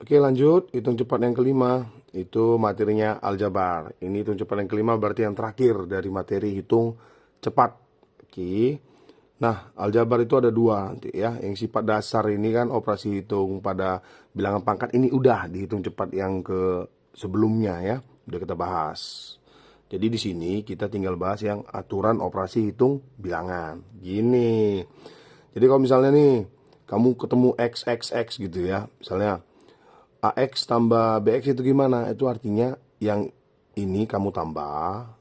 Oke, lanjut. Hitung cepat yang kelima. Itu materinya aljabar. Ini hitung cepat yang kelima berarti yang terakhir dari materi hitung cepat. Oke. Nah, aljabar itu ada dua nanti ya. Yang sifat dasar ini kan operasi hitung pada bilangan pangkat ini udah dihitung cepat yang ke sebelumnya ya. Udah kita bahas. Jadi di sini kita tinggal bahas yang aturan operasi hitung bilangan. Gini. Jadi kalau misalnya nih kamu ketemu x x x gitu ya. Misalnya AX tambah BX itu gimana? Itu artinya yang ini kamu tambah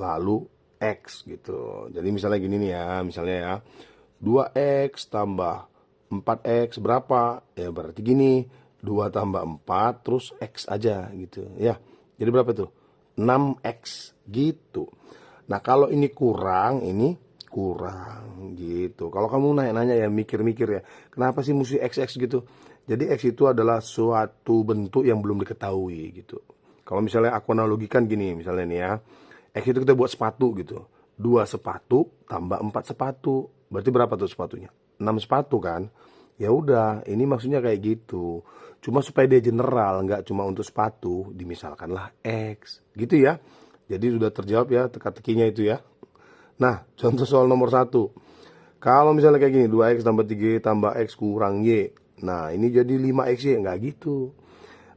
lalu X gitu. Jadi misalnya gini nih ya, misalnya ya 2X tambah 4X berapa? Ya berarti gini 2 tambah 4 terus X aja gitu ya. Jadi berapa tuh? 6X gitu. Nah kalau ini kurang, ini kurang gitu. Kalau kamu nanya-nanya ya mikir-mikir ya, kenapa sih mesti XX gitu? Jadi X itu adalah suatu bentuk yang belum diketahui gitu. Kalau misalnya aku analogikan gini, misalnya nih ya, X itu kita buat sepatu gitu. 2 sepatu tambah 4 sepatu. Berarti berapa tuh sepatunya? 6 sepatu kan? Ya udah, ini maksudnya kayak gitu. Cuma supaya dia general, nggak cuma untuk sepatu, dimisalkanlah X. Gitu ya. Jadi sudah terjawab ya teka-tekinya itu ya. Nah, contoh soal nomor satu. Kalau misalnya kayak gini, 2X tambah 3 tambah X kurang Y. Nah, ini jadi 5XY. Nggak gitu.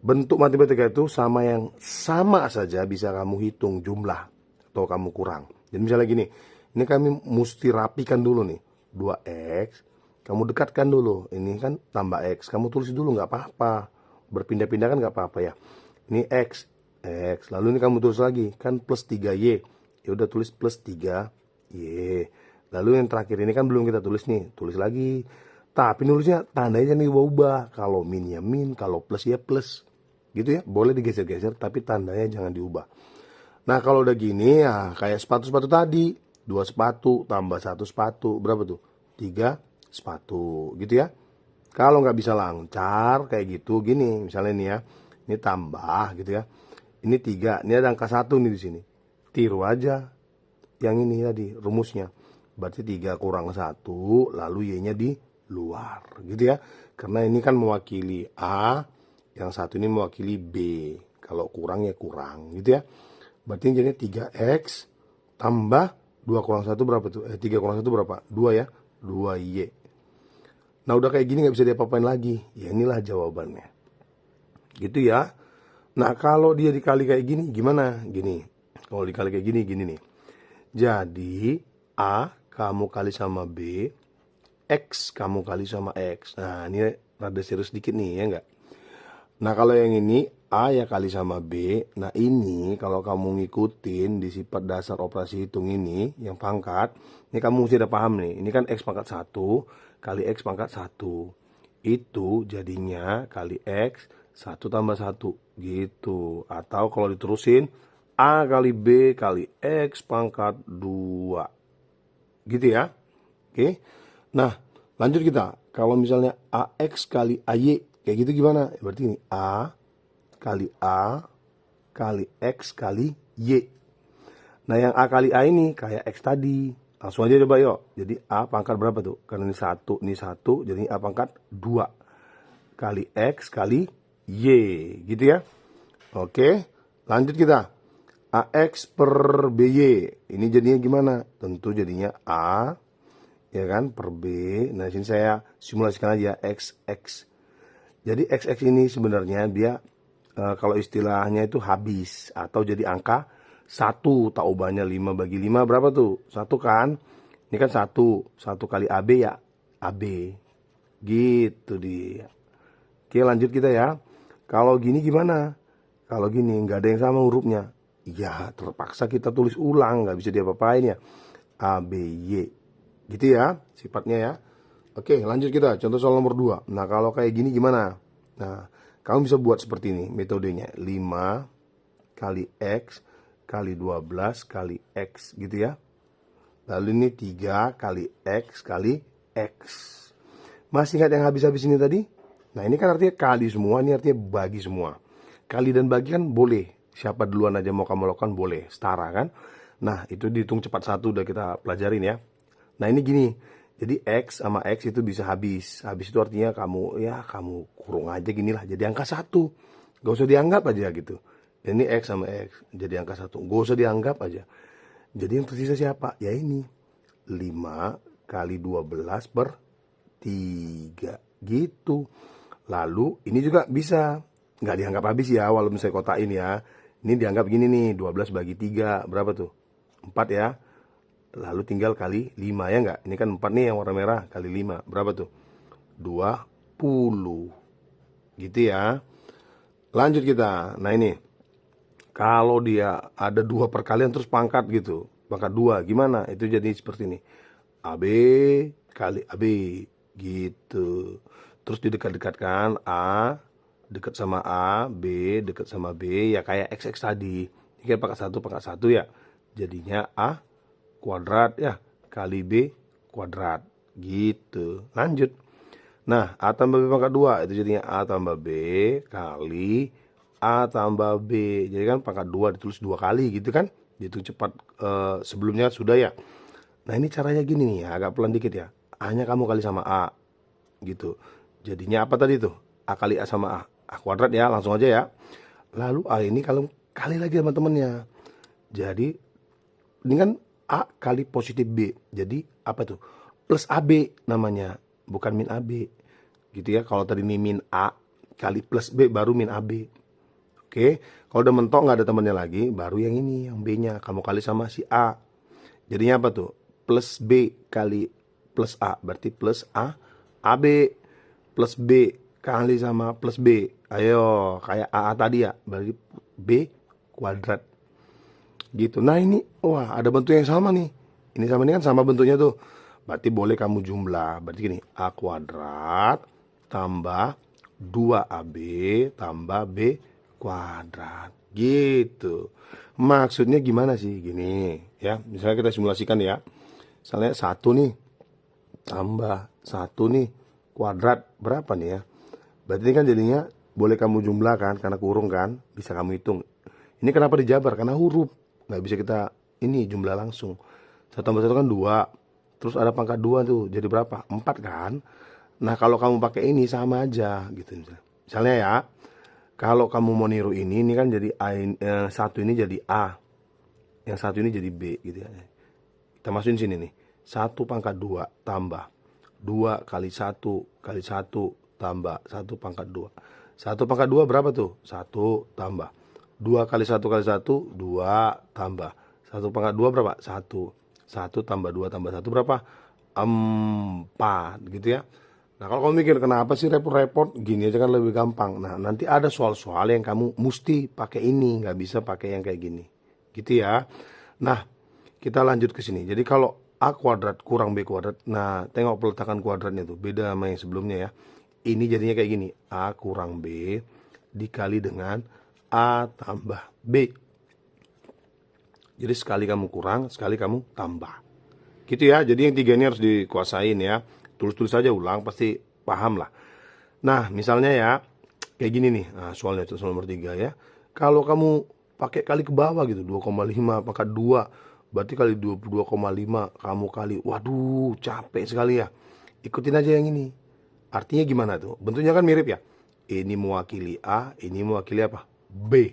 Bentuk matematika itu sama yang sama saja bisa kamu hitung jumlah atau kamu kurang. Jadi misalnya gini, ini kami mesti rapikan dulu nih. 2X, kamu dekatkan dulu. Ini kan tambah X, kamu tulis dulu nggak apa-apa. Berpindah-pindah kan nggak apa-apa ya. Ini X, X. Lalu ini kamu tulis lagi, kan plus 3Y. Ya udah tulis plus 3Y. Lalu yang terakhir ini kan belum kita tulis nih, tulis lagi. Tapi nulisnya tandanya nih ubah-ubah. Kalau min ya min, kalau plus ya plus. Gitu ya, boleh digeser-geser tapi tandanya jangan diubah. Nah kalau udah gini ya kayak sepatu-sepatu tadi. 2 sepatu tambah 1 sepatu. Berapa tuh? 3 sepatu gitu ya. Kalau nggak bisa lancar kayak gitu gini. Misalnya nih ya. Ini tambah gitu ya. Ini 3. Ini ada angka 1 nih di sini. Tiru aja yang ini tadi rumusnya. Berarti 3 kurang 1 lalu Y-nya di luar gitu ya. Karena ini kan mewakili A, yang satu ini mewakili B. Kalau kurang ya kurang gitu ya. Berarti jadi 3X tambah 2 kurang 1 berapa tuh? 3 kurang 1 berapa? 2 ya. 2Y. Nah udah kayak gini nggak bisa diapa-apain lagi. Ya inilah jawabannya. Gitu ya. Nah kalau dia dikali kayak gini gimana? Gini. Kalau dikali kayak gini, gini nih. Jadi A kamu kali sama B, X kamu kali sama X. Nah ini rada serius dikit nih ya enggak? Nah kalau yang ini A ya kali sama B. Nah ini kalau kamu ngikutin di sifat dasar operasi hitung ini yang pangkat, ini kamu mesti udah paham nih. Ini kan X pangkat 1 kali X pangkat 1. Itu jadinya kali X 1 tambah 1 gitu. Atau kalau diterusin A kali B kali X pangkat 2. Gitu ya. Oke. Nah lanjut kita. Kalau misalnya AX kali AY kayak gitu gimana? Berarti ini A kali X kali Y. Nah yang A kali A ini kayak X tadi. Langsung aja coba yuk. Jadi A pangkat berapa tuh? Karena ini 1, jadi A pangkat 2. Kali X kali Y. Gitu ya. Oke. Lanjut kita. AX per BY. Ini jadinya gimana? Tentu jadinya A ya kan per B. Nah sini saya simulasikan aja XX. Jadi XX ini sebenarnya dia kalau istilahnya itu habis atau jadi angka 1. Tak ubahnya 5 bagi 5 berapa tuh? 1 kan? Ini kan 1 kali AB ya AB. Gitu dia. Oke lanjut kita ya. Kalau gini gimana? Kalau gini nggak ada yang sama hurufnya. Ya terpaksa kita tulis ulang, nggak bisa diapa-apain ya. ABY. Gitu ya sifatnya ya. Oke lanjut kita. Contoh soal nomor 2. Nah kalau kayak gini gimana? Nah kamu bisa buat seperti ini metodenya. 5 kali X kali 12 kali X gitu ya. Lalu ini 3 kali X kali X. Masih ingat yang habis-habis ini tadi? Nah ini kan artinya kali semua, ini artinya bagi semua. Kali dan bagi kan boleh. Siapa duluan aja mau kamu lakukan boleh. Setara kan? Nah itu dihitung cepat 1 udah kita pelajarin ya. Nah ini gini. Jadi X sama X itu bisa habis. Habis itu artinya kamu kurung aja gini lah. Jadi angka 1. Gak usah dianggap aja gitu. Ini X sama X jadi angka 1. Gak usah dianggap aja. Jadi yang tersisa siapa? Ya ini. 5 kali 12 per 3 gitu. Lalu ini juga bisa. Nggak dianggap habis ya, walaupun saya kotain ya. Ini dianggap gini nih, 12 bagi 3. Berapa tuh? 4 ya. Lalu tinggal kali 5 ya nggak? Ini kan 4 nih yang warna merah. Kali 5. Berapa tuh? 20. Gitu ya. Lanjut kita. Nah ini. Kalau dia ada 2 perkalian terus pangkat gitu. Pangkat 2. Gimana? Itu jadi seperti ini. AB kali AB. Gitu. Terus didekat-dekatkan. A dekat sama A, B dekat sama B, ya kayak XX tadi. Ini kan pangkat 1 ya. Jadinya A kuadrat ya kali B kuadrat. Gitu. Lanjut. Nah, A tambah B pangkat 2 itu jadinya A tambah B kali A tambah B. Jadi kan pangkat 2 ditulis 2 kali gitu kan. Dihitung cepat sebelumnya sudah ya. Nah, ini caranya gini nih ya, agak pelan dikit ya. A-nya kamu kali sama A. Gitu. Jadinya apa tadi tuh? A kali A sama A. A kuadrat ya, langsung aja ya. Lalu A ini kalau kali lagi sama temennya. Jadi ini kan A kali positif B. Jadi apa tuh? Plus AB namanya, bukan min AB. Gitu ya. Kalau tadi ini min A kali plus B baru min AB. Oke. Kalau udah mentok nggak ada temennya lagi, baru yang ini, yang B-nya kamu kali sama si A. Jadinya apa tuh? Plus B kali plus A, berarti plus A AB plus B kali sama plus B. Ayo, kayak AA tadi ya, berarti B kuadrat. Gitu. Nah ini, wah ada bentuk yang sama nih. Ini sama ini kan sama bentuknya tuh. Berarti boleh kamu jumlah. Berarti gini, A kuadrat tambah 2AB tambah B kuadrat. Gitu. Maksudnya gimana sih? Gini ya, misalnya kita simulasikan ya. Misalnya 1 nih tambah 1 nih kuadrat berapa nih ya? Berarti ini kan jadinya boleh kamu jumlahkan karena kurung kan, bisa kamu hitung. Ini kenapa dijabar? Karena huruf, nggak bisa kita ini jumlah langsung. 1 tambah 1 kan 2, terus ada pangkat 2 tuh, jadi berapa? 4 kan? Nah kalau kamu pakai ini sama aja gitu misalnya ya. Kalau kamu mau niru ini kan jadi A, satu ini jadi A, yang satu ini jadi B gitu ya. Kita masukin sini nih, 1 pangkat 2 tambah 2 kali 1 kali 1 tambah 1 pangkat 2. 1 pangkat 2 berapa tuh? 1 tambah 2 kali 1 kali 1, 2 tambah 1 pangkat 2 berapa? 1. 1 tambah 2 tambah 1 berapa? 4 gitu ya. Nah kalau kamu mikir kenapa sih repot-repot, gini aja kan lebih gampang. Nah nanti ada soal-soal yang kamu mesti pakai ini, nggak bisa pakai yang kayak gini gitu ya. Nah kita lanjut ke sini. Jadi kalau A kuadrat kurang B kuadrat, nah tengok peletakan kuadratnya tuh beda sama yang sebelumnya ya. Ini jadinya kayak gini, A kurang B dikali dengan A tambah B. Jadi sekali kamu kurang, sekali kamu tambah. Gitu ya, jadi yang 3 ini harus dikuasain ya. Tulis-tulis aja ulang, pasti paham lah. Nah, misalnya ya, kayak gini nih, nah, soalnya itu soal nomor 3 ya. Kalau kamu pakai kali ke bawah gitu, 2,5 pangkat 2, berarti kali 22,5, kamu kali, waduh capek sekali ya. Ikutin aja yang ini. Artinya gimana tuh? Bentuknya kan mirip ya. Ini mewakili A, ini mewakili apa? B.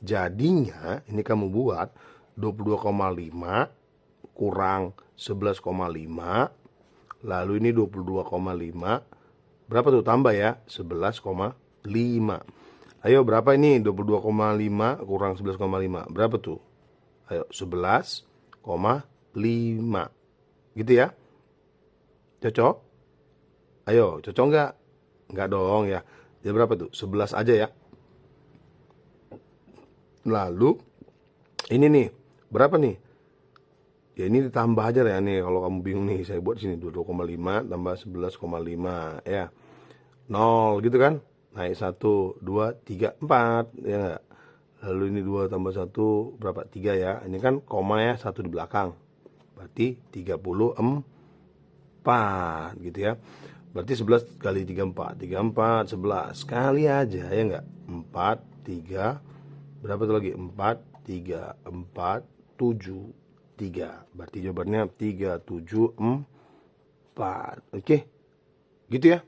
Jadinya ini kamu buat 22,5 kurang 11,5. Lalu ini 22,5. Berapa tuh tambah ya? 11,5. Ayo berapa ini? 22,5 kurang 11,5. Berapa tuh? Ayo 11,5. Gitu ya. Cocok? Ayo, cocok nggak? Nggak dong ya. Jadi berapa tuh? 11 aja ya. Lalu ini nih, berapa nih? Ya ini ditambah aja ya nih, kalau kamu bingung nih, saya buat sini 22,5 tambah 11,5 ya. 0 gitu kan? Naik 1, 2, 3, 4 ya nggak? Lalu ini 2 tambah 1 berapa? 3 ya. Ini kan koma ya, 1 di belakang. Berarti 34 gitu ya. Berarti 11 kali 34, 34, 11 kali aja ya enggak? 4, 3, berapa tuh lagi? 4, 3, 4, 7, 3. Berarti jawabannya 3, 7, 4. 4. Oke, gitu ya.